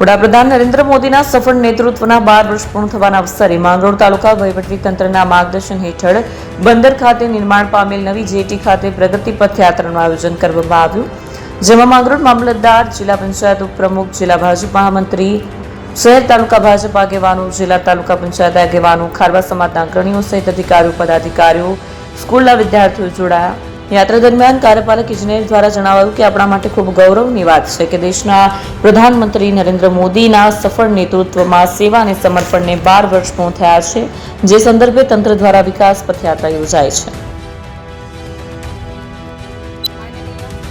વડાપ્રધાન નરેન્દ્ર મોદીના સફળ નેતૃત્વના 12 વર્ષ પૂર્ણ થવાના અવસરે માંગરોળ તાલુકા વહીવટીતંત્રના માર્ગદર્શન હેઠળ બંદર ખાતે નિર્માણ પામેલ નવી જેટી ખાતે પ્રગતિ પથ યાત્રાનું આયોજન કરવામાં આવ્યું, જેમાં માંગરોળ મામલતદાર, જિલ્લા પંચાયત ઉપપ્રમુખ, જિલ્લા ભાજપ મહામંત્રી, શહેર તાલુકા ભાજપ આગેવાનો, જિલ્લા તાલુકા પંચાયત આગેવાનો, ખારવા સમાજના અગ્રણીઓ સહિત અધિકારીઓ, પદાધિકારીઓ, સ્કૂલના વિદ્યાર્થીઓ જોડાયા. યાત્રા દરમિયાન કાર્યપાલક ઇજનેર દ્વારા જણાવાયું કે આપણા માટે ખૂબ ગૌરવની વાત છે કે દેશના પ્રધાનમંત્રી નરેન્દ્ર મોદીના સફળ નેતૃત્વમાં સેવા અને સમર્પણને 12 વર્ષ પૂર્ણ થયા છે, જે સંદર્ભે તંત્ર દ્વારા વિકાસ પથયાત્રા યોજાય છે.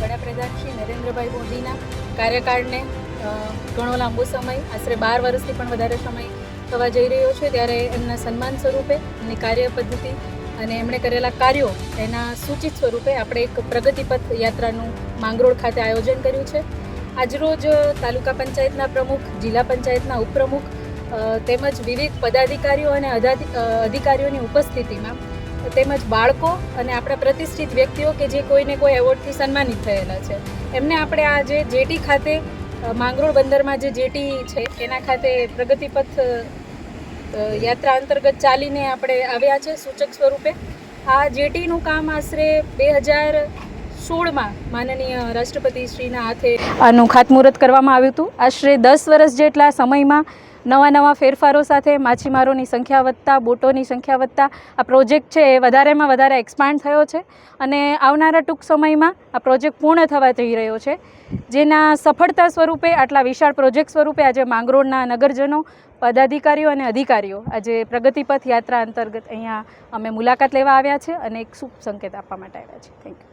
વડાપ્રધાન શ્રી નરેન્દ્રભાઈ મોદીના કાર્યકાળને ઘણો લાંબો સમય, આશરે 12 વર્ષથી પણ વધારે સમય થવા જઈ રહ્યો છે, ત્યારે એમના સન્માન સ્વરૂપે એમની કાર્ય પદ્ધતિ અને એમણે કરેલા કાર્યો એના સૂચિત સ્વરૂપે આપણે એક પ્રગતિપથ યાત્રાનું માંગરોળ ખાતે આયોજન કર્યું છે. આજરોજ તાલુકા પંચાયતના પ્રમુખ, જિલ્લા પંચાયતના ઉપપ્રમુખ તેમજ વિવિધ પદાધિકારીઓ અને અધિકારીઓની ઉપસ્થિતિમાં તેમજ બાળકો અને આપણા પ્રતિષ્ઠિત વ્યક્તિઓ કે જે કોઈને કોઈ એવોર્ડથી સન્માનિત થયેલા છે, એમને આપણે આ જે જેટી ખાતે માંગરોળ બંદરમાં જે જેટી છે એના ખાતે પ્રગતિપથ યાત્રા અંતર્ગત ચાલીને આપણે આવ્યા છે સૂચક સ્વરૂપે. આ જેટીનું કામ આશરે 2016માં માનનીય રાષ્ટ્રપતિશ્રીના હાથે આનું ખાતમુહૂર્ત કરવામાં આવ્યું હતું. આશરે 10 વર્ષ જેટલા સમયમાં નવા ફેરફારો સાથે માછીમારોની સંખ્યા વધતા, બોટોની સંખ્યા વધતા આ પ્રોજેક્ટ છે એ વધારેમાં વધારે એક્સપાન્ડ થયો છે અને આવનારા ટૂંક સમયમાં આ પ્રોજેક્ટ પૂર્ણ થવા જઈ રહ્યો છે, જેના સફળતા સ્વરૂપે આટલા વિશાળ પ્રોજેક્ટ સ્વરૂપે આજે માંગરોળના નગરજનો, પદાધિકારીઓ અને અધિકારીઓ આજે પ્રગતિપથ યાત્રા અંતર્ગત અહીંયા અમે મુલાકાત લેવા આવ્યા છે અને એક શુભ સંકેત આપવા માટે આવ્યા છે. Thank you.